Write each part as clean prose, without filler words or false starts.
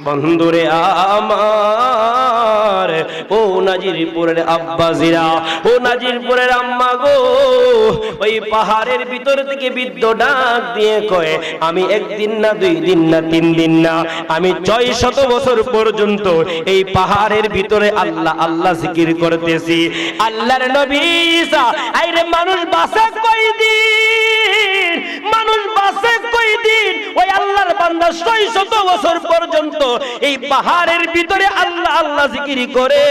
বন্ধুরে আমার, ও নাজিরপুরের আব্বাজিরা, ও নাজিরপুরের আম্মা গো, ওই পাহাড়ের ভিতর থেকে বৃদ্ধ ডাক দিয়ে কয়, আমি একদিন না, 2 দিন না, 3 দিন না, আমি 600 বছর পর্যন্ত এই পাহাড়ের ভিতরে আল্লাহ আল্লাহ জিকির করতেছি। আল্লাহর নবী ঈসা, আইরে মানুষ বাঁচে কয়দিন, মানুষ বাঁচে কয়দিন? ওই আল্লাহর বান্দা 600 বছর পর্যন্ত এই পাহাড়ের ভিতরে আল্লাহ আল্লাহ জিকির করে।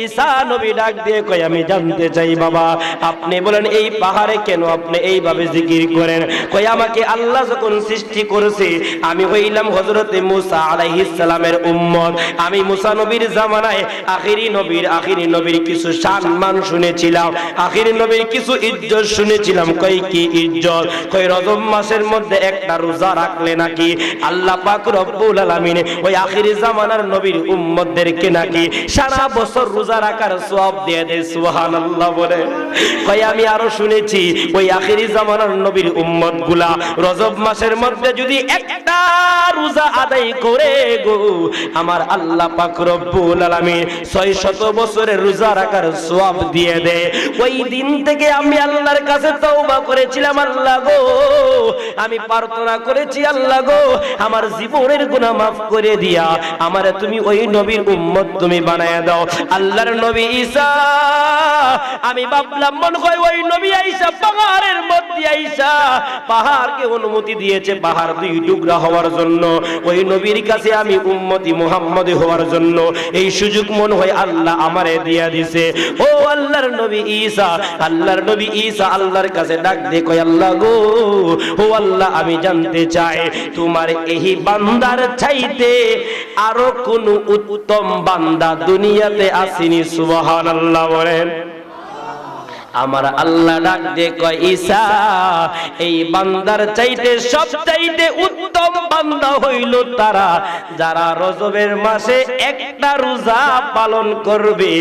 ঈসা নবী ডাক দিয়ে কয়, আমি জানতে চাই বাবা, আপনি বলেন এই পাহাড়ে কেন আপনি এইভাবে জিকির করেন? কয়, আমাকে আল্লাহ যখন সৃষ্টি করেছে, আমি হইলাম হযরতে মুসা আলাইহিস সালামের উম্মত। আমি মুসা নবীর জামানায় আখিরি নবীর কিছু সম্মান শুনেছিলাম, আখিরি নবীর কিছু ইজ্জত শুনেছিলাম। কয়, কি ইজ্জত? কয়, রজব মাসের মধ্যে একটা রোজা রাখলে নাকি আল্লাহ পাক রব্বুল আলামিন ওই আখিরি জামানার নবীর উম্মতদেরকে নাকি সারা বছর রোজা রাখার সওয়াব দিয়ে দেয়। সুবহানাল্লাহ বলে। কয়, আমি আরো শুনেছি ওই আখিরি জামানার নবীর উম্মতগুলা রজব মাসের মধ্যে যদি একটা রোজা আদায় করে গো, আমার আল্লাহ পাক রব্বুল আলামিন 600 বছরের রোজা রাখার সওয়াব দিয়ে দেয়। ওই দিন থেকে আমি আল্লাহর কাছে তওবা করেছিলাম, আল্লাহ গো, আমি প্রার্থনা করেছি, আল্লাহ গো, আমার জীবনের গুনাহ মাফ করে দিয়া আমারে তুমি ওই নবীর উম্মত তুমি বানায়া দাও। আল্লাহর নবী ঈসা, আমি ভাবলাম মনে হয় ওই নবী আইসা পাহাড়ের মধ্যে আইসা পাহাড়কে অনুমতি দিয়েছে পাহাড় 2 টুকরা হওয়ার জন্য। ওই নবীর কাছে আমি উম্মতি মুহাম্মদ হওয়ার জন্য এই সুযোগ মনে হয় আল্লাহ আমারে দিয়া দিছে। ও আল্লাহর নবী ঈসা, আল্লাহর নবী ঈসা আল্লাহর কাছে ডাক দিয়ে কয়, আল্লাহ গো, ও আল্লাহ, আমি জানতে চাই তোমার এই বান্দার চাইতে আরো কোন উত্তম বান্দা দুনিয়াতে আসেনি? সুবহানাল্লাহ বলেন। আমার আল্লাহ ডাক দিয়ে কয়, ঈসা, এই বান্দার চাইতে সবচাইতে উত্তম বান্দা হইল তারা যারা রজবের মাসে একটা রোজা পালন করবে।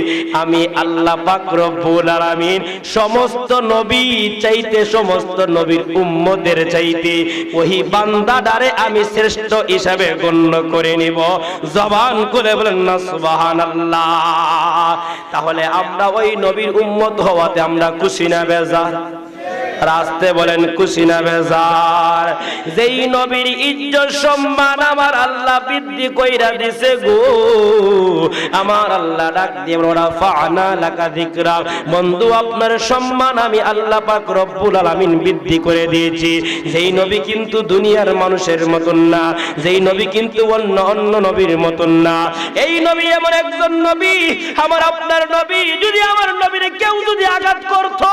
আমি আল্লাহ পাক রব্বুল আলামিন সমস্ত নবী চাইতে, সমস্ত নবীর উম্মতের চাইতে ওই বান্দাটারে আমি শ্রেষ্ঠ হিসাবে গণ্য করে নিব। জবান করে বলেন না সুবহানাল্লাহ। তাহলে আমরা ওই নবীর উম্মত হওয়াতে আমরা খুশি না বেজার? রাস্তে বলেন খুশি না বেজার? যেই নবীর ইজ্জত সম্মান আমার আল্লাহ বৃদ্ধি কইরা দিছে গো, আমার আল্লাহ ডাক দিয়ে রাফা'না লাকা যিকরা, বন্ধু আপনার সম্মান আমি আল্লাহ পাক রব্বুল আলামিন বৃদ্ধি করে দিয়েছি। যেই নবী কিন্তু দুনিয়ার মানুষের মতন না, যেই নবী কিন্তু অন্য নবীর মতন না। এই নবী এমন একজন নবী, আমার আপনার নবী, যদি আমার নবীরে কেউ যদি আঘাত করতো,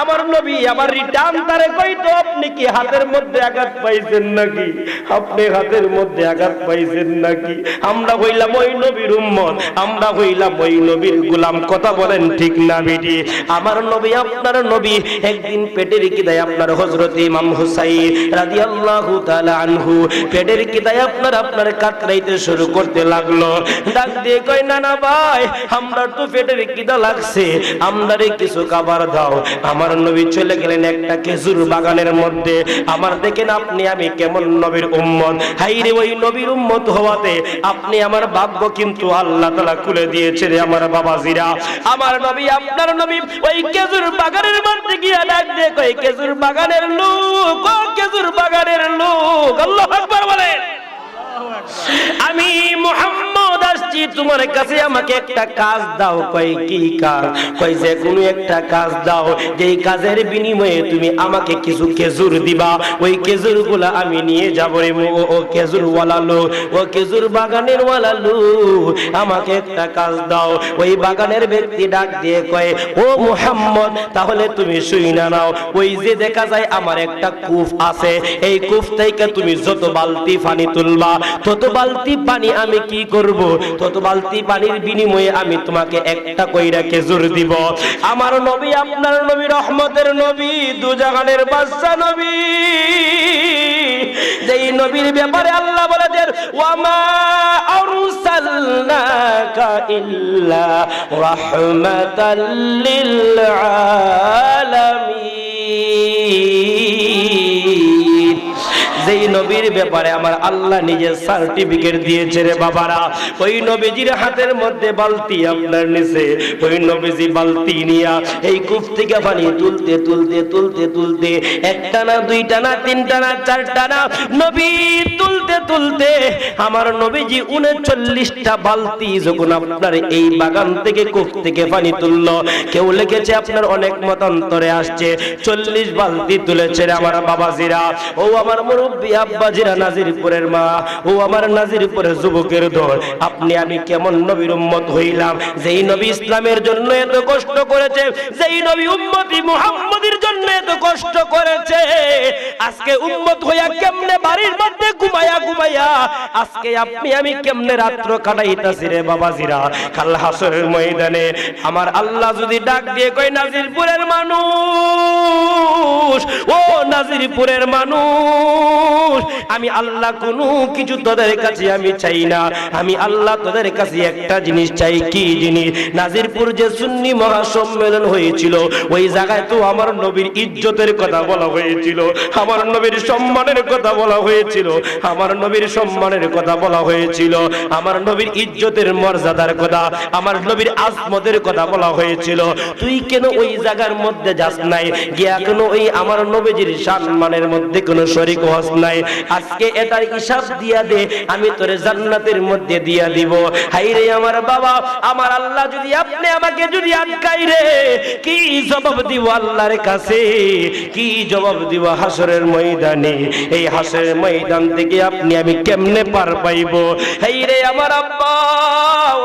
আমার নবী আবার রিটার্ন তারে কইতো, আপনি কি হাতের মধ্যে আঘাত পাইছেন নাকি? আপনি হাতের মধ্যে আঘাত পাইছেন নাকি? আমরা হইলাম ওই নবীর উম্মত, আমরা হইলাম ওই নবীর গোলাম। কথা বলেন ঠিক না বেটি? আমার নবী আপনার নবী একদিন পেটের কিদায় আপনার হযরত ইমাম হুসাইন রাদিয়াল্লাহু তাআলা আনহু পেটের কিদায় আপনার কাতরাইতে শুরু করতে লাগলো। ডাক দিয়ে কয়, না না ভাই, আমরা তো পেটের কিদা লাগছে, আমরারে কিছু খাবার দাও। আমার নবী চলে গেলেন একটা খেজুর বাগানের মধ্যে। আমার দেখেন আপনি আমি কেমন নবীর উম্মত। হাইরে ওই নবীর উম্মত হওয়াতে আপনি আমার ভাগ্য কিন্তু আল্লাহ তাআলা খুলে দিয়েছে রে আমার বাবাজিরা। আমার নবী আপনার নবী ওই খেজুর বাগানের মধ্যে গিয়া ডাক দিয়ে কয়, খেজুর বাগানের লোক, ও খেজুর বাগানের লোক, আল্লাহু আকবার বলেন। আমি মুহাম্মদ আসছি তোমার কাছে, আমাকে একটা কাজ দাও। কয়, কি কাজ? কয়, যে কোনো একটা কাজ দাও, যেই কাজের বিনিময়ে তুমি আমাকে কিছু খেজুর দিবা। ওই খেজুরগুলা আমি নিয়ে যাবো রে। ও খেজুর ওয়ালা লোক, ও খেজুর বাগানের ওয়ালা লোক, আমাকে একটা কাজ দাও। ওই বাগানের ব্যক্তি ডাক দিয়ে কয়, ও মুহাম্মদ, তাহলে তুমি শুইনা নাও। ওই যে দেখা যায় আমার একটা কূপ আছে, এই কূপ থেকে তুমি যত বালতি পানি তুলবা, তত বালতি পানি আমি কি করব? তত বালতি পানির বিনিময়ে আমি তোমাকে একটা কইরা খেজুর দিব। আমার নবী আপনার নবী রহমতের নবী, দুজাহানের বাদশা নবী, যেই নবীর ব্যাপারে আল্লাহ বলে দেন, ওয়ামা আরসালনাকা ইল্লা রাহমাতাল লিল আলামিন। যেই নবীর ব্যাপারে আমার আল্লাহ নিজে সার্টিফিকেট দিয়েছে রে বাবারা, ওই নবীজির হাতের মধ্যে বালতি আপনার নিচে, ওই নবীজি বালতি নিয়া এই কূপ থেকে পানি তুলতে তুলতে তুলতে তুলতে একটা না দুইটা না তিনটা না চারটা না নবী তুলতে তুলতে আমার নবীজি 39টা বালতি যখন আপনার এই বাগান থেকে কূপ থেকে পানি তুললো, কেউ লিখেছে আপনার অনেক মতান্তরে আসছে 40 বালতি তুলেছে আমার বাবাজিরা, ও আমার মুরব্বী আব্বাজিরা, নাজিরপুরের মা, ও আমার নাজিরপুরের যুবকের দল, আপনি আমি কেমন নবীর উম্মত হইলাম, যেই নবী ইসলামের জন্য এত কষ্ট করেছে, যেই নবী উম্মতি মুহাম্মদের জন্য এত কষ্ট করেছে, আজকে উম্মত হইয়া কেমনে বাড়ির মধ্যে ঘুমায়া ঘুমায়া আজকে আপনি আমি কেমনে রাত্র কাটাইতাছি রে বাবাজিরা। কাল হাসরের ময়দানে আমার আল্লাহ যদি ডাক দিয়ে কই নাজিরপুরের মানুষ, ও নাজিরপুরের মানুষ, আমি আল্লাহ কোনো কিছু তোদের কাছে আমি চাই না, আমি আল্লাহ তোদের কাছে একটা জিনিস চাই। কি জিনিস? নাজিরপুর যে সুন্নি মহাসম্মেলন হয়েছিল ওই জায়গায় তো আমার নবীর ইজ্জতের কথা বলা হয়েছিল, আমার নবীর সম্মানের কথা বলা হয়েছিল, আমার নবীর সম্মানের কথা বলা হয়েছিল, আমার নবীর ইজ্জতের মর্যাদার কথা, আমার নবীর আজমতের কথা বলা হয়েছিল। তুই কেন ওই জায়গার মধ্যে যাস নাই, গিয়া কেন ওই আমার নবীজির সম্মানের মধ্যে কোনো শরীক হস নাই? আজকে এটার হিসাব দিয়া দে, আমি তোরে জান্নাতের মধ্যে দিয়া দিব। হাইরে আমার বাবা, আমার আল্লাহ যদি আপনি আমাকে যদি আটকাই রে, কি জবাব দিব আল্লাহর কাছে, কি জবাব দিব হাসরের ময়দানে? এই হাসরের ময়দান থেকে আপনি আমি কেমনে পার পাইব? হাইরে আমার আব্বা,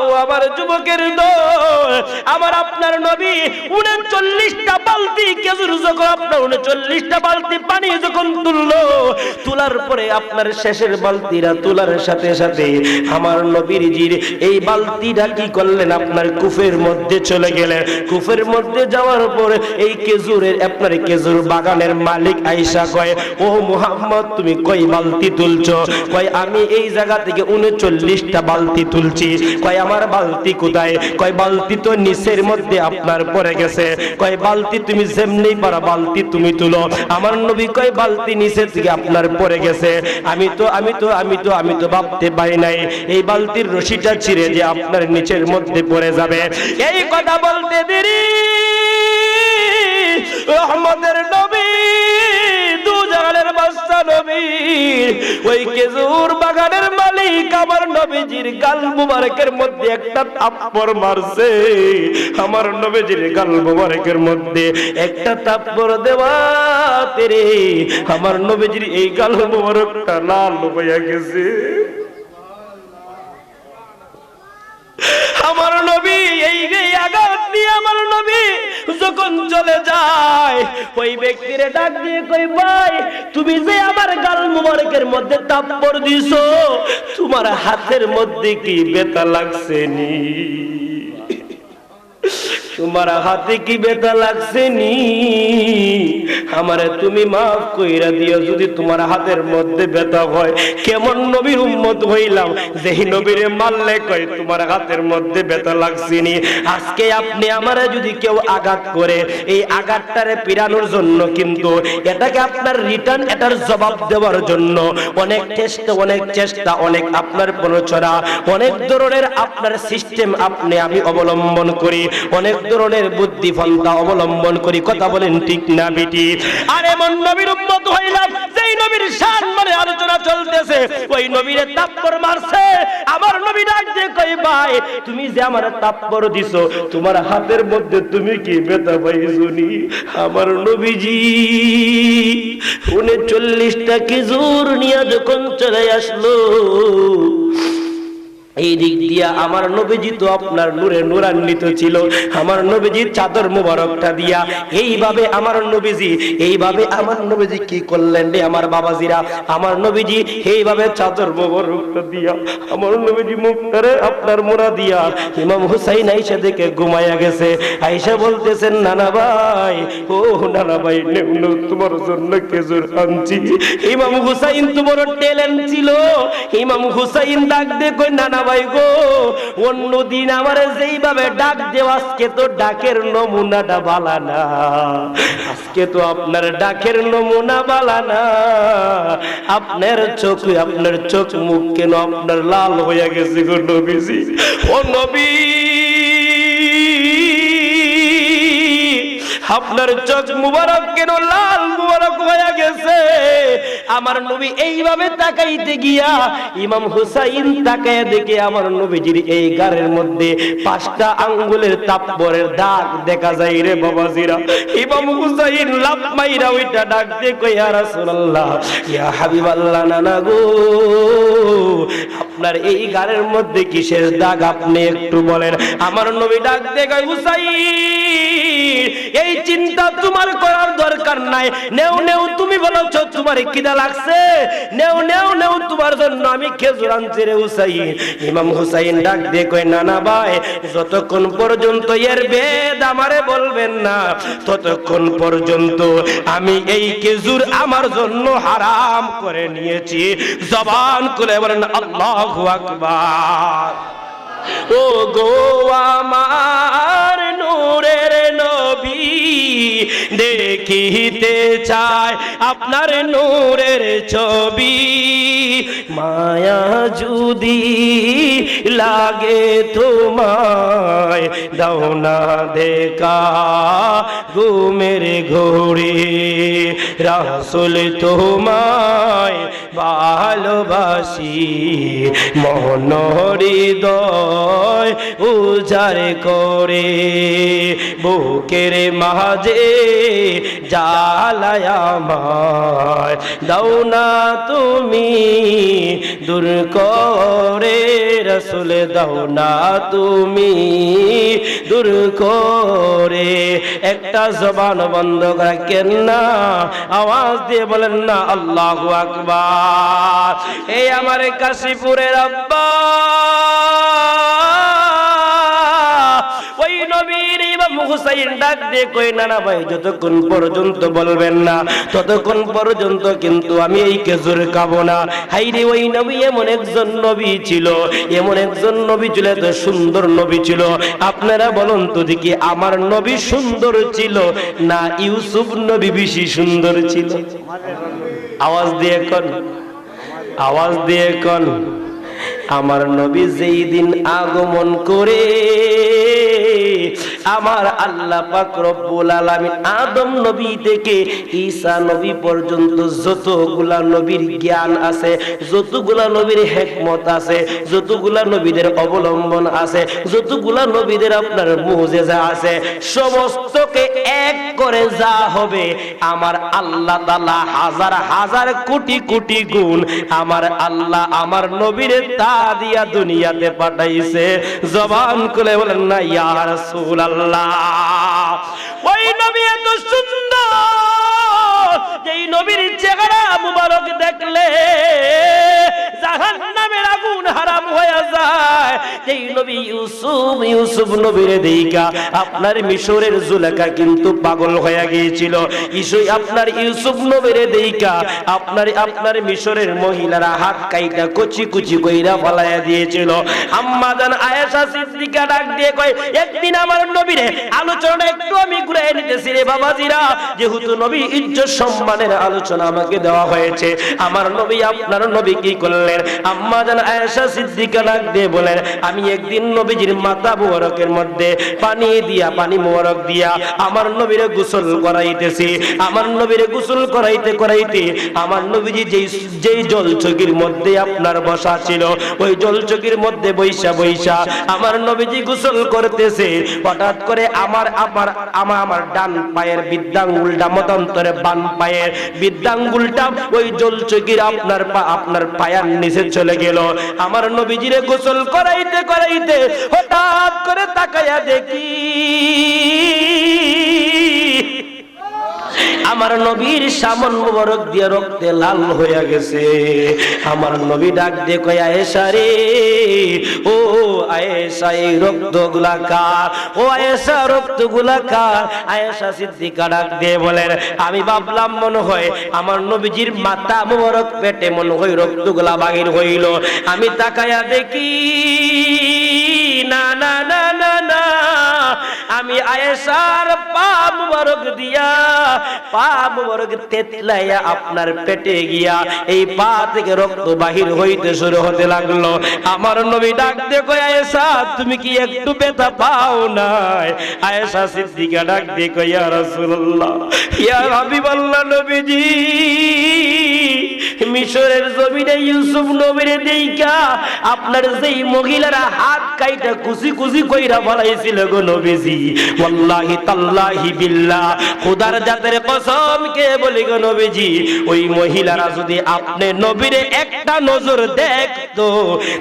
ও আমার যুবকের দল, আমার আপনার নবী 39টা বালতি খেজুর যখন আপনার 39টা বালতি পানি যখন তুললো, তোলার পরে আপনার শেষের বালতিরা তোলার সাথে সাথে আমার নবীর জির এই বালতিটা কি করলেন, আপনার কূপের মধ্যে চলে গেলেন। কূপের মধ্যে যাওয়ার পরে এই খেজুরের আপনার খেজুর বাগানের মালিক আয়েশা কয়, ও মুহাম্মদ তুমি কই বালতি তুলছো? কয় আমি এই জায়গা থেকে 39টা বালতি তুলছি। কয় আমার বালতি কোথায়? কয় বালতি তো নিচের মধ্যে আপনার পড়ে গেছে। কয় বালতি তুমি যেমনি পারা বালতি তুমি তুলো। আমার নবী কয় বালতি নিচে থেকে আপনার পড়ে গেছে, আমি তো ভাবতে পারি নাই এই বালতির রশিটা ছিঁড়ে যে আপনার নিচের মধ্যে পড়ে যাবে। এই কথা বলতে দেরি রহমতের নবী, দু জাহানের বাদশা নবী, ওই খেজুর বাগানের মালিক আমার নবীজির গাল মুবারকের মধ্যে একটা থাপ্পড় মারছে। আমার নবীজির গাল মুবারকের মধ্যে একটা থাপ্পড় দেওয়াতে রে আমার নবীজির এই গাল মুবারকটা লাল হয়ে গেছে। আমার নবী এই আঘাত নিয়ে আমার নবী যখন চলে যায়, ওই ব্যক্তিরে ডাক দিয়ে কই, ভাই তুমি যে আমার গাল মুবারকের মধ্যে থাপ্পড় দিছো, তোমার হাতের মধ্যে কি ব্যথা লাগছে নি? তোমার হাতে কি ব্যথা লাগছে নি? আমারে তুমি মাফ কইরা দিও যদি তোমার হাতের মধ্যে ব্যথা হয়। কেমন নবীর উম্মত হইলাম যেই নবীরে মারলে কয় তোমার হাতের মধ্যে ব্যথা লাগছে নি? আজকে আপনি আমারে যদি কেউ আঘাত করে, এই আঘাতটারে পিরানোর জন্য কিন্তু এটাকে আপনার রিটার্ন, এটার জবাব দেওয়ার জন্য অনেক চেষ্টা, অনেক আপনার প্ররোচনা, অনেক ধরনের আপনার সিস্টেম আপনি আমি অবলম্বন করি, অনেক ধরনের বুদ্ধি পন্থা অবলম্বন করি। কথা বলেন ঠিক না বেটি? আর এমন নবীর উম্মত হইলাম যেই নবীর সম্মানে আলোচনা চলতেছে, ওই নবীরে থাপ্পড় মারছে। আমার নবী ডাক দিয়ে কই, ভাই তুমি যে আমার থাপ্পড় দিছো, তোমার হাতের মধ্যে তুমি কি ব্যথা পাইছো নি? আমার নবীজি 39টা খেজুর নিয়ে যখন চলে আসলো, এই দিক দিয়া আমার নবীজি তো আপনার নূরে নূরান্বিত ছিল। আমার নবীজির চাদর মুবারকটা দিয়া এইভাবে আমার নবীজি কি করলেন রে আমার বাবাজিরা? আমার নবীজি এইভাবে চাদর মুবারকটা দিয়া আমার নবীজি মুখটারে আপনার মোড়া দিয়া ইমাম হুসাইন আয়েশা দেখে ঘুমায়া গেছে। আয়েশা বলতেছেন, নানা ভাই, ও নানা ভাই, তোমার জন্য খেজুর আনছি। ইমাম হুসাইন তো বড় ট্যালেন্ট ছিল। ইমাম হুসাইন ডাক দিয়ে কই, নানা ভাই গো, অন্যদিন আমার যেইভাবে ডাক দেও, আজকে তো ডাকের নমুনাটা বালা না, আজকে তো আপনার ডাকের নমুনা বালা না। আপনার চোখ মুখ কেন আপনার লাল হয়ে গেছে গো নবীজি, ও নবী, আপনার চোখ মুবারক কেন লাল মুবারক হয়ে গেছে? আমার নবী এইভাবে তাকাইতে গিয়া ইমাম হুসাইন তাকায় দেখে আমার নবীজির এই গারের মধ্যে 5টা আঙ্গুলের তাপ্পরের দাগ দেখা যায় রে বাবাজিরা। ইমাম হুসাইন লাফ মাইরা ওইটা ডাক দিয়ে কই, ইয়া রাসূলুল্লাহ, ইয়া হাবিবাল্লাহ, নানা গো, আপনার এই গারের মধ্যে কিসের দাগ আপনি একটু বলেন। আমার নবী ডাক দিয়ে কই, হুসাইন, এই চিন্তা তোমার করার দরকার নাই, নেও নেও, তুমি বলেছো তোমার খিদা লাগছে, নেও নেও নেও, তোমার জন্য আমি খেজুর আনছি রে হুসাইন। ইমাম হুসাইন ডাক দিয়ে কই, না না ভাই, যতক্ষণ পর্যন্ত এর ভেদ আমারে বলবেন না, ততক্ষণ পর্যন্ত আমি এই খেজুর আমার জন্য হারাম করে নিয়েছি। জবান খুলে বলেন আল্লাহু আকবার। ও গো আমার নূরের নবী, দেখিতে চাই আপনার নূরের ছবি, মায়া যদি লাগে তোমায়, দাও না দেখা ঘুমের ঘোরে, রাসূল তোমায় ভালোবাসি, মন হৃদয় উজাড় করে, বুকের মাঝে জ্বালায় আমায়, দাও না তুমি দূর করে, রাসূল দাও না তুমি দূর করে। একটা জবান বন্ধ রাখেন না, আওয়াজ দিয়ে বলেন না আল্লাহু আকবার। এই আমার কাশীপুরের আব্বা, ওই নবীর ইমাম হুসাইন ডাক দিয়ে কই, না না ভাই, যতক্ষণ পর্যন্ত বলবেন না ততক্ষণ পর্যন্ত কিন্তু আমি এই খেজুর খাবো না। হাইরে, ওই নবী এমন একজন নবী ছিল, এমন একজন নবী ছিল, এত সুন্দর নবী ছিল। আপনারা বলুন তো দেখি, আমার নবী সুন্দর ছিল না ইউসুফ নবী বেশি সুন্দর ছিল? আওয়াজ দিয়ে কোন, আওয়াজ দিয়ে কোন। আমার নবী যেই দিন আগমন করে, আমার আল্লাহ পাক রব্বুল আলামিন আদম নবী থেকে ঈসা নবী পর্যন্ত যতগুলা নবীর জ্ঞান আছে, যতগুলা নবীর হিকমত আছে, যতগুলা নবীদের অবলম্বন আছে, যতগুলা নবীদের আপনার মুজিজা আছে, সমস্তকে এক করে যা হবে আমার আল্লাহ তাআলা হাজার হাজার কোটি কোটি গুণ আমার আল্লাহ আমার নবীর তা দিয়া দুনিয়াতে পাঠাইছে। জবান খুলে বলেন না ইয়া রাসূলুল্লাহ। ওই নবী এত সুন্দর, যেই নবীর চেহারা মুবারক দেখলে জাহান্নামের আগুন হারাম হয়ে যায়। যেই নবী ইউসুফ নবীর দেইকা আপনার মিশরের জুলেখা কিন্তু পাগল হয়ে গিয়েছিল। আপনার ইউসুফ নবীর দেইকা আপনার মিশরের মহিলারা হাত কাইটা কুচি কুচি কইরা ফলাইয়া দিয়েছিল। আম্মা জান আয়েশা সিদ্দিকা ডাক দিয়ে কয়, একদিন আমার নবীরে আলোচনা একটু আমি ঘুরাই নিতেছি রে বাবাজিরা, যেহেতু নবী ইজ্জত সম্মানের আলোচনা আমাকে দেওয়া হয়েছে। আমার নবী আপনার নবী কি করলেন? আম্মা জান আয়েশা সিদ্দিকা ডাক দিয়ে বলেন, আমি একদিন নবীজির মাথা মুবারকের মধ্যে পানি মুবারক দিয়া আমার নবীরে গোসল করাইতেছি। আমার নবীরে গোসল করাইতে করাইতে আমার নবীজি যেই জলচকির মধ্যে আপনার বসা ছিল, ওই জলচকির মধ্যে বৈশা বৈশা আমার নবীজি গোসল করতেছে। হঠাৎ করে আমার ডান পায়ের বৃদ্ধাঙ্গুলটা মতান্তরে বাম পায়ের বৃদ্ধাঙ্গুলটা ওই জলচকির আপনার পায়ের নিচে চলে গেল। আমার নবীজিরে গোসল করাইতে করাইতে হঠাৎ করে তাকায়া দেখি আমার নবীর সামন মোবারক দিয়ে রক্তে লাল হয়ে গেছে। আমার নবী ডাক দিয়ে কয় আয়েশা রে, ও আয়েশা এই রক্তগুলা কার? ও আয়েশা রক্তগুলা কার? আয়েশা সিদ্দিকা ডাক দিয়ে বলেন আমি ভাবলাম মনে হয় আমার নবীজির মাথা মোবারক পেটে মনে হয় রক্তগুলা বাহির হইল। আমি তাকায়া দেখি না না না না না, আমি আয়েশার পা মুবারক দিয়া পা মুবারক তেতলাইয়া আপনার পেটে গিয়া এই পা থেকে রক্ত বাহির হইতে শুরু হতে লাগলো। আমার নবী ডাক দিয়ে কয় আয়েশা তুমি কি একটু ব্যথা পাও নাই? আয়েশা সিদ্দিকা ডাক দিয়ে কয় ইয়া রাসূলুল্লাহ, ইয়া হাবিবাল্লাহ, নবীজি মিশরের জমিনে ইউসুফ নবীর দেইকা আপনার যেই মহিলারা হাত কাইটা কুচি কুচি কইরা ফলাইছিল গো নবীজি, ওয়াল্লাহি তাল্লাহি বিল্লাহ, খোদার জাতের কসম কে বলি গো নবীজি, ওই মহিলারা যদি আপনি নবীরে একটা নজর দেখতো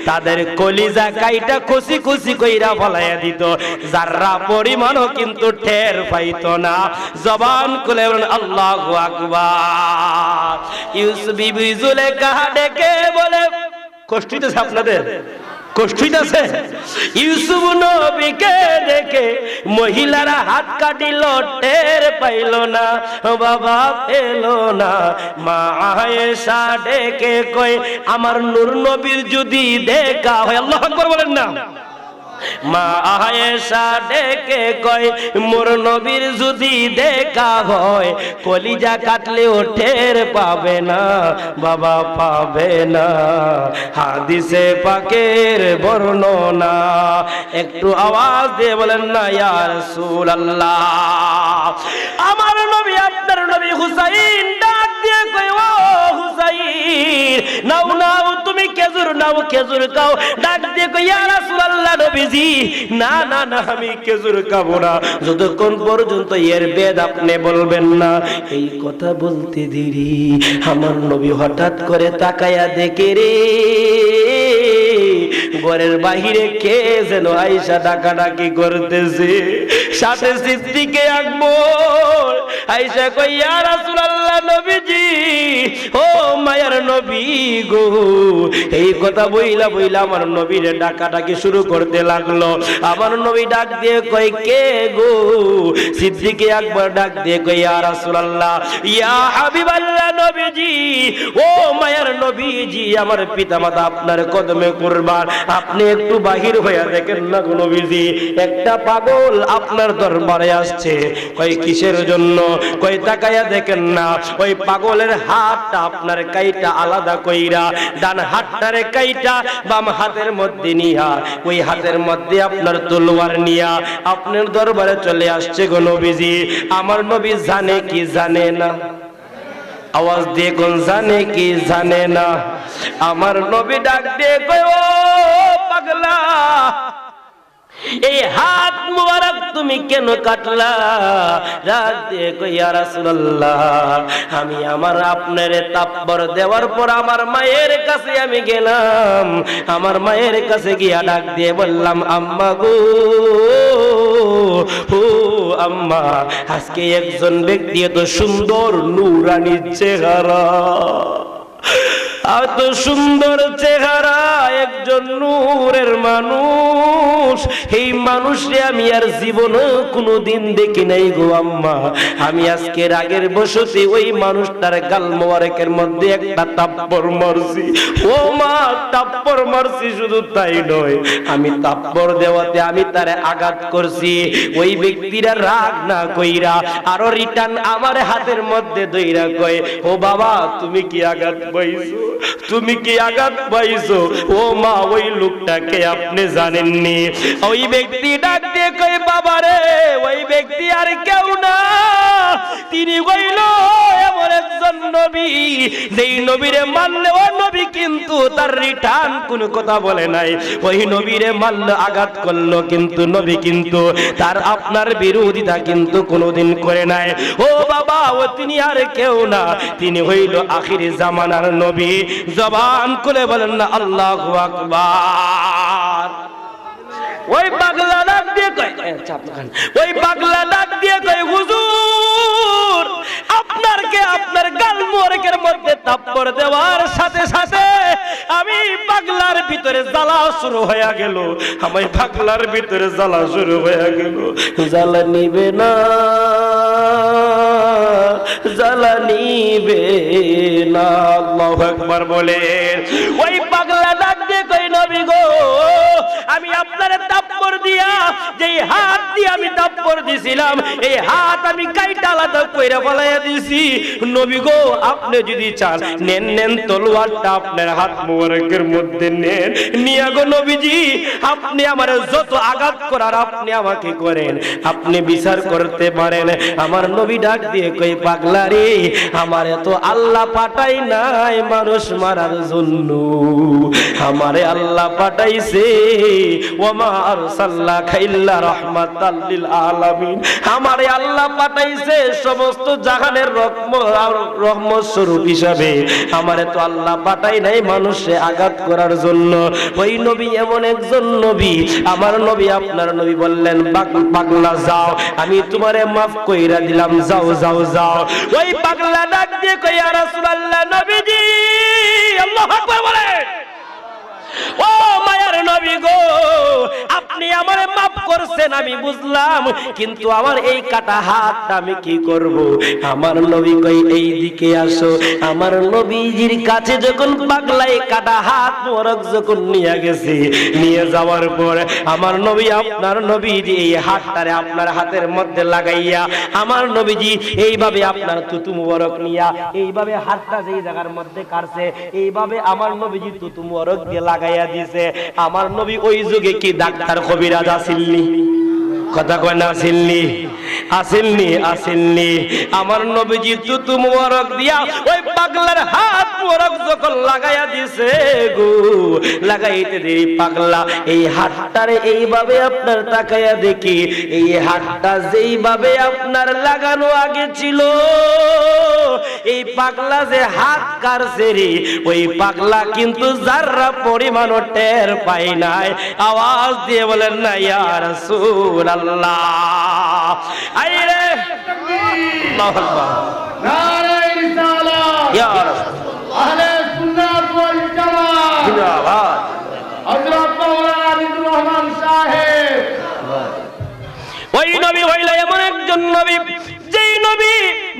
তাদের কলিজা কাইটা কুচি কুচি কইরা ফলাইয়া দিত, যারা পরিমাণও কিন্তু টের পাইতো না। জবান খুলে বলেন আল্লাহু আকবার। ইউসুফ বিবি জুলেখা ডেকে বলে, কষ্ট হইতেছে আপনাদের? কষ্ট হইতেছে? ইউসুফ নবীকে দেখে মহিলারা হাত কাটিল, টের পাইল না, বাবা পেল না। মা আয়েশা ডেকে কয় আমার নূর নবীর যদি দেখা হয়, আল্লাহু আকবার বলেন না। মা আয়েশা ডেকে কয় মোর নবীর যদি দেখা হয় কলিজা কাটলেও টের পাবে না, বাবা পাবে না। হাদিসে পাকের বর্ণনা, একটু আওয়াজ দিয়ে বলেন না ইয়া রাসূলুল্লাহ। আমার নবী আপনার নবী হুসাইন ডাক দিয়ে কয় ও হুসাইন নাও নাও তুমি খেজুর নাও, খেজুর খাও। ডাক দিয়ে কয় ইয়া রাসূলুল্লাহ নবীজি না না না আমি খেজুর খাবো না যতক্ষণ পর্যন্ত এর বেদ আপনি বলবেন না। এই কথা বলতে দেরি আমার নবী হঠাৎ করে তাকায়া দেখে রে ঘরের বাহিরে কে যেন আয়েশা ডাকাডাকি করতেছে, সাথে সিদ্দিকে আকবর। আয়েশা কই ইয়া রাসূলুল্লাহ নবীজি, ও মায়ার নবী গো। এই কথা বইলা বইলা আমার নবীরে ডাকাডাকি শুরু করতে লাগলো। আমার নবী ডাক দিয়ে কই কে গো? সিদ্দিকে আকবর ডাক দিয়ে কই ইয়া রাসূলুল্লাহ, ইয়া হাবিবাল্লাহ নবীজি, ও মায়ার নবীজি, আমার পিতামাতা আপনার কদমে কুরবান, আপনি একটু বাহির হইয়া দেখেন না গো নবীজি, একটা পাগল আপনার দরবারে আসছে। কই কিসের জন্য? কই তাকায়া দেখেন না, ওই পাগলের হাতটা আপনার কাইটা আলাদা কইরা ডান হাতটারে কাইটা বাম হাতের মধ্যে নিয়া ওই হাতের মধ্যে আপনার তলোয়ার নিয়া আপনার দরবারে চলে আসছে গো নবীজি। আমার নবী জানে কি জানে না? আওয়াজ দিয়ে কোন জানে কি জানে না? আমার নবী ডাক দিয়ে কয় ও পাগলা, এই হাত মুবারক তুমি কেন কাটলা? ডাক দিয়ে কই ইয়া রাসূলুল্লাহ, আমি আমার আপনারে তাপবর দেওয়ার পর আমার মায়ের কাছে আমি গেলাম। আমার মায়ের কাছে গিয়া ডাক দিয়ে বললাম আম্মা গো, ও আম্মা, আজকে একজন ব্যক্তি এত সুন্দর নূরানি চেহারা, এত সুন্দর চেহারা, একজন নূরের মানুষ, এই মানুষরে আমি আর জীবনে কোনোদিন দেখি নাই গো আম্মা। আমি আজকে রাগের বশতে ওই মানুষটার গাল মোবারকের মধ্যে একটা তাপ্পর মারছি। ও মা, তাপ্পর মারছি, শুধু তাই নয়, আমি তাপ্পর দেওয়াতে আমি তারে আঘাত করছি। ওই ব্যক্তিরা রাগ না কইরা আরো রিটার্ন আমার হাতের মধ্যে দইরা কয় ও বাবা তুমি কি আঘাত পাইছো? তুমি কি আঘাত পাইছো? ও মা, ওই লোকটাকে আপনি জানেননি? ওই ব্যক্তি ডাক দিয়ে কয় বাবা রে, ওই ব্যক্তি আর কেউ না, তিনি কইল এমন একজন নবী, যেই নবীরে মানলে ও নবী কিন্তু তার রিটার্ন কোনো কথা বলে নাই। ওই নবীরে মানলে আঘাত করলো কিন্তু নবী কিন্তু তার আপনার বিরোধিতা কিন্তু কোনোদিন করে নাই। ও বাবা, ও তিনি আর কেউ না, তিনি হইল আখির জামানার নবী। জবান খুলে বলেন না আল্লাহু আকবার। ওই পাগলা ডাক দিয়ে কয় ওই পাগলা ডাক দিয়ে কয় হুজুর আপনারকে আপনার গাল মোবারকের মধ্যে থাপ্পড় দেওয়ার সাথে সাথে আমি পাগলার ভিতরে জ্বালা শুরু হয়ে গেল, আমার পাগলার ভিতরে জ্বালা শুরু হয়ে গেল। জ্বালা নিবে না, জ্বালা নিবে না। আল্লাহু আকবার বলেন। ওই পাগলা ডাক দিয়ে কই নবী গো আমি আপনার থাপ্পড় দিয়া যেই হাত দিয়ে আমি থাপ্পড় দিছিলাম এই হাত আমি কাইটা আলাদা কইরা ফলাইয়া দিছি। নবী গো আপনি যদি চান নেন নেন তলোয়ারটা আপনার হাত মোবারকের মধ্যে নেন, নিয়া গো নবীজি আপনি আমার যত আঘাত করার আপনি আমাকে করেন, আপনি বিচার করতে পারেন। আমার নবী ডাক দিয়ে কই পাগলা রে আমারে তো আল্লাহ পাঠাই নাই মানুষ মারার জন্য, আমারে আল্লাহ পাঠাইছে ওমা আরসালনাকা ইল্লা রাহমাতাল লিল আলামিন, আমারে আল্লাহ পাঠাইছে সমস্ত জাহানের রহমত স্বরূপ হিসাবে, আমারে তো আল্লাহ পাঠাই নাই মানুষে আঘাত করার জন্য। ওই নবী এমন একজন নবী, আমার নবী আপনার নবী বললেন পাগলা যাও আমি তোমারে মাফ কইরা দিলাম, যাও যাও যাও। ওই পাগলা ডাক দিয়ে কই ইয়া রাসূলুল্লাহ নবীজি আল্লাহু আকবার বলে ও মায়ার নবী গো আপনি আমারে মাফ করছেন আমি বুঝলাম, কিন্তু আমার এই কাটা হাতটা আমি কি করব? আমার নবী কই এই দিকে আসো। আমার নবীজির কাছে যখন পাগলাই কাটা হাত মোবারক যখন নিয়ে গেছে, নিয়ে যাওয়ার পর আমার নবী আপনার নবীজি এই হাতটারে আপনার হাতের মধ্যে লাগাইয়া আমার নবীজি এইভাবে আপনার তুতু মোবারক নিয়া এইভাবে হাতটা যেই জায়গার মধ্যে কাটছে এইভাবে আমার নবীজি তুতু মোবারক দিয়ে লাগাইয়া দিয়েছে। আমার নবী ওই যুগে কি ডাক্তার কবিরাজ আসিলনি? কথা কয় না আসিলনি? আসিলনি আসিলনি। আমার নবীজি তুতু মোবারক দিয়া ওই পাগলার হাত মোবারক যখন লাগাইয়া দিছে গো, লাগাইতে দেরি পাগলা এই হাতটারে এইভাবে আপনার তাকাইয়া দেখি এই হাতটা যেইভাবে আপনার লাগানো আগে ছিল এই পাগলা যে হাত কারছে রে ওই পাগলা কিন্তু যাররা পরিমাণও টের পাই নাই। আওয়াজ দিয়ে বলেন না ইয়া রাসূলুল্লাহ। আইরে আল্লাহু আকবার, নারে রিসালাত, ইয়া রাসূলুল্লাহ, আহলে সুন্নাত ওয়াল জামাত, জিন্দাবাদ, হযরত মাওলানা আদিদুর রহমান সাহেব। ওই নবী হইল এমন একজন নবী যেই নবী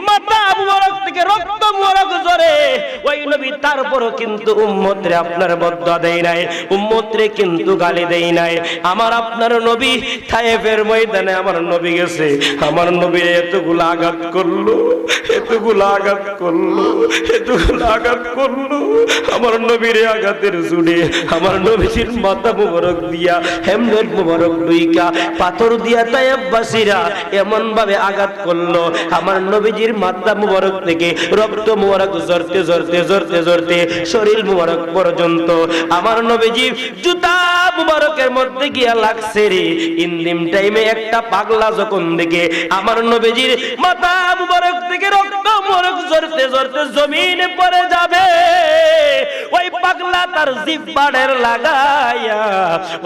মাথা মুবারক থেকে রক্ত মুবারক ঝরে, ওই নবী তারপরও কিন্তু উম্মতরে আপনার বদদুয়া দেয় নাই, উম্মতরে কিন্তু গালি দেয় নাই। আমার আপনার নবী তায়েফের ময়দানে আমার নবী গেছে, আমার নবী এতগুলো আঘাত করলো, এতগুলো আঘাত করলো, এতগুলো আঘাত করলো। আমার নবীর আঘাতের জুড়ে আমার নবীর মাথা মুবারক দিয়া হেমলেট মুবারক দুইকা পাথর দিয়া তায়েফবাসীরা এমন ভাবে আঘাত করলো আমার নবীজির মাথা মুবারক থেকে রক্ত মুবারক ঝরতে ঝরতে ঝরতে ঝরতে শরীর মুবারক পর্যন্ত আমার নবীজি জুতা মুবারকের মধ্যে গিয়া লাগছে রে। ইনদিম টাইমে একটা পাগলা যখন দেখে আমার নবীজির মাথা মুবারক থেকে রক্ত মুবারক ঝরতে ঝরতে জমিনে পড়ে যাবে, ওই পাগলা তার জিহ্বার লাগাইয়া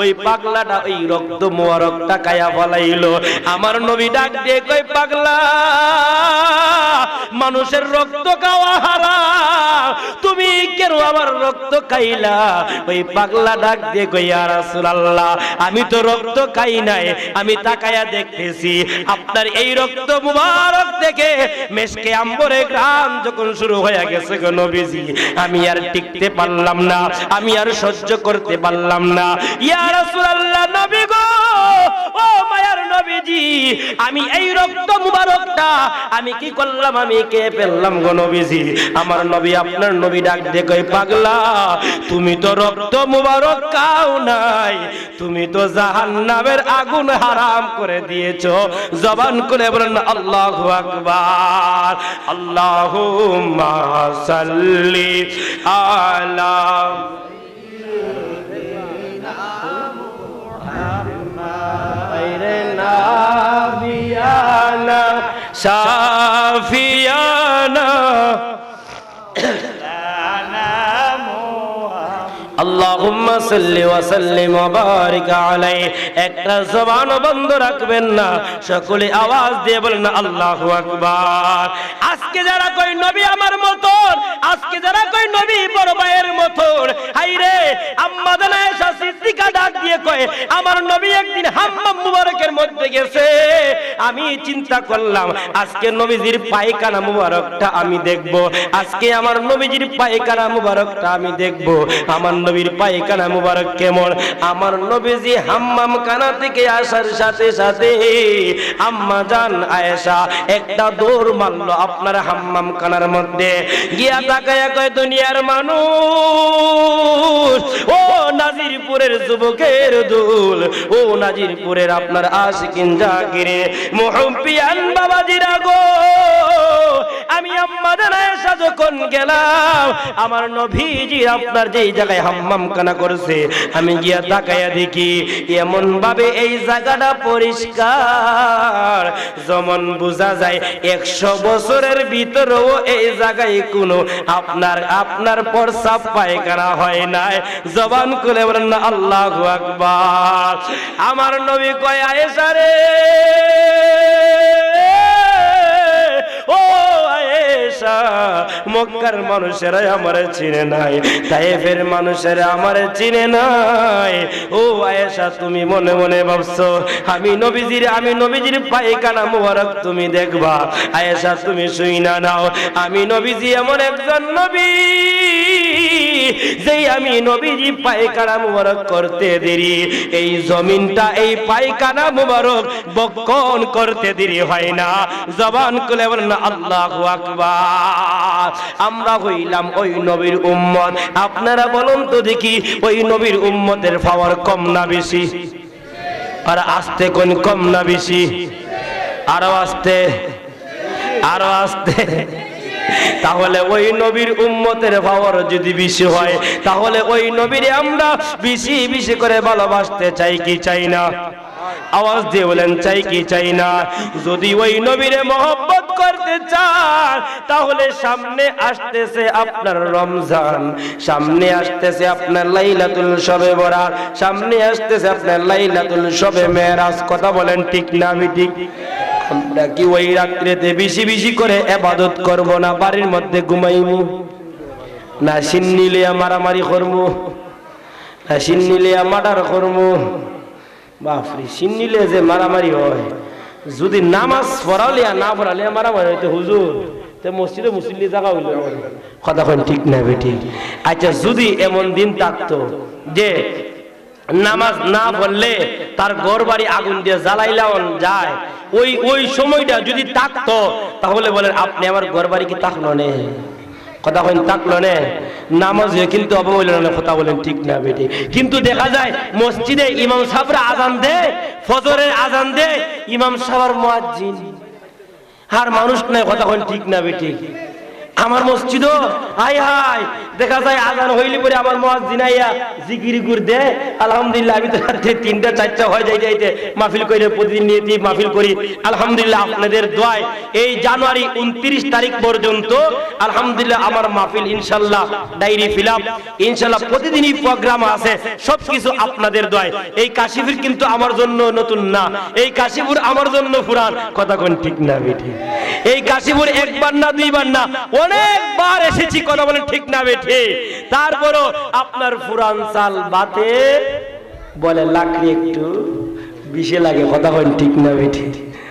ওই পাগলাটা ওই রক্ত মুবারকটা কায়া ফলাইলো। আমার নবী ডাক দিয়ে কই পাগলা মানুষের রক্ত খাওয়া হারাম, তুমি কেন আমার রক্ত খাইলা? ওই পাগলা ডাক দিয়ে কই ইয়া রাসূলুল্লাহ আমি তো রক্ত খাই নাই, আমি তাকায়া দেখতেছি আপনার এই রক্ত মুবারক থেকে মেশকে আম্বরে ঘ্রাণ যখন শুরু হয়ে গেছে গো নবীজি, আমি আর টিকতে পারলাম না, আমি আর সহ্য করতে পারলাম না। ইয়া রাসূলুল্লাহ নবী গো ও মায়ার নবীজি আমি এই রক্ত মুবারকটা আমি কি করলাম, আমি কে ফেললাম গো নবীজি। আমার নবী আপনার নবী ডাক দিয়ে কই পাগলা তুমি তো রক্ত মুবারক খাও নাই, তুমি তো জাহান্নামের আগুন হারাম করে দিয়েছো। জবান করে বলেন আল্লাহু আকবার, আল্লাহুম্মা সাল্লি আলা নাবিয়ানা শাফিয়ানা আল্লাহুম্মা আল্লাহুম্মা সাল্লি ওয়া সাল্লিম ওয়া বারিক আলাইহি। একটা জবান বন্ধ রাখবেন না, সকলে আওয়াজ দিয়ে বলেন আল্লাহু আকবার। আজকে যারা কই নবী আমার মতন, আজকে যারা কই নবী বড় ভাইয়ের মতন, হাইরে আম্মা জান আয়েশা সিদ্দিকা ডাক দিয়ে কয় আমার নবী একদিন হাম্মাম মুবারকের মধ্যে গেছে, আমি চিন্তা করলাম আজকে নবীজির পায়খানা মুবারকটা আমি দেখব, আজকে আমার নবীজির পায়খানা মুবারকটা আমি দেখব, আমার নবীর পায়খানা মুবারক কেমন। আমার নবীজি হাম্মাম খানা থেকে আসার সাথে সাথে আম্মা জান আয়েশা একটা দৌড় মারলো আপনার হাম্মাম খানার মধ্যে, গিয়া তাকায়া কয় দুনিয়ার মানুষ, ও নাজিরপুরের যুবকের দুল, ও নাজিরপুরের আপনার আশিকিন জাকিরে মুহব্বিয়ান বাবাজিরা গো, আমি আম্মা জান আয়েশা যখন গেলাম আমার নবীজি আপনার যেই জায়গায় হাম্মাম খানা করছে, আমি গিয়া তাকায়া দেখি এমন ভাবে এই জায়গাটা পরিষ্কার যেমন বোঝা যায় 100 বছরের ভিতরেও এই জায়গায় কোনো আপনার প্রস্রাব পায়খানা হয় নাই। জবান খুলে বলেন না আল্লাহু আকবার। আমার নবী কয় আয়েশা রে, ও আয়েশা, মক্কার মানুষেরা আমারে চিনে নাই, তায়েফের মানুষেরা আমারে চিনে নাই। ও আয়েশা তুমি মনে মনে ভাবছো আমি নবীজির পায়খানা মুবারক তুমি দেখবা। আয়েশা তুমি শুইনা নাও, আমি নবীজি এমন একজন নবী যেই আমি নবীজি পায়খানা মুবারক করতে দেরি, এই জমিনটা এই পায়খানা মুবারক বক্ষণ করতে দেরি হয় না। জবান খুলে বলেন না আল্লাহু আকবার। আমরা হইলাম ওই নবীর উম্মত। আপনারা বলুন তো দেখি ওই নবীর উম্মতের পাওয়ার কম না বেশি? আর আস্তে কোন কম না বেশি? আরো আস্তে, আরো আস্তে। তাহলে ওই নবীর উম্মতের পাওয়ার যদি বেশি হয়, তাহলে ওই নবীরে আমরা বেশি বেশি করে ভালোবাসতে চাই কি চাই না? আওয়াজ দিয়ে বলেন চাই কি চাই না? যদি ওই নবীরে মহব্বত করতে চান, তাহলে সামনে আসতেছে আপনার রমজান, সামনে আসতেছে আপনার লাইলাতুল শবে বরাত, সামনে আসতেছে আপনার লাইলাতুল শবে মেরাজ। কথা বলেন ঠিক না ঠিক? আমরা কি ওই রাত্রিতে বেশি বেশি করে ইবাদত করব না বাড়ির মধ্যে ঘুমাইমু? না সিন্নিলিয়া মারামারি করবো? না সিন্নিলিয়া মার্ডার করবো? বাপরে, সিন্নিলে যে মারামারি হয়, যদি নামাজ পড়ালিয়া না পড়ালিয়া মারামারি হইতে হুজুর তে মসজিদে মুসল্লি জায়গা হইল। কথা কন ঠিক না বেঠিক? আচ্ছা যদি এমন দিন থাকতো যে নামাজ না পড়লে তার ঘর বাড়ি আগুন দিয়ে জ্বালাইলাও যায়, ওই সময়টা যদি থাকতো, তাহলে বলেন আপনি আমার ঘর বাড়ি কি থাকলো নে? কথা কইন থাকলো নে? নামাজ কিন্তু অবহেল না। কথা বলেন ঠিক না বেটি? কিন্তু দেখা যায় মসজিদে ইমাম সাহেবরা আজান দেয়, ফজরের আজান দেয়, ইমাম সাহেব মুয়াজ্জিন, আর মানুষ নাই। কথা কইন ঠিক না বেটি? আমার মসজিদও হাই হাই দেখা যায় আজান হইলে পরে আমার মুয়াজ্জিন আইয়া জিকির গুর দে, আলহামদুলিল্লাহ। আমি তো রাতে 3টা 4টা হয়ে যাইতে মাহফিল করে প্রতিদিন নিয়তি মাহফিল করি। আলহামদুলিল্লাহ আপনাদের দোয়ায় এই জানুয়ারি 29 তারিখ পর্যন্ত আলহামদুলিল্লাহ আমার মাহফিল ইনশাআল্লাহ ডায়েরি ফিল আপ, ইনশাআল্লাহ প্রতিদিনই প্রোগ্রাম আছে, সবকিছু আপনাদের দোয়ায়। এই কাশীপুর কিন্তু আমার জন্য নতুন না, এই কাশীপুর আমার জন্য পুরান। কথা কোন ঠিক না বেটি? এই কাশীপুর একবার না দুইবার না অনেকবার এসেছি। কথা বলেন ঠিক না বেঠে? তারপরও আপনার পুরান চাল বাতে বলে লাকড়ি একটু বেশি লাগে। কথা বলেন ঠিক না বেঠে?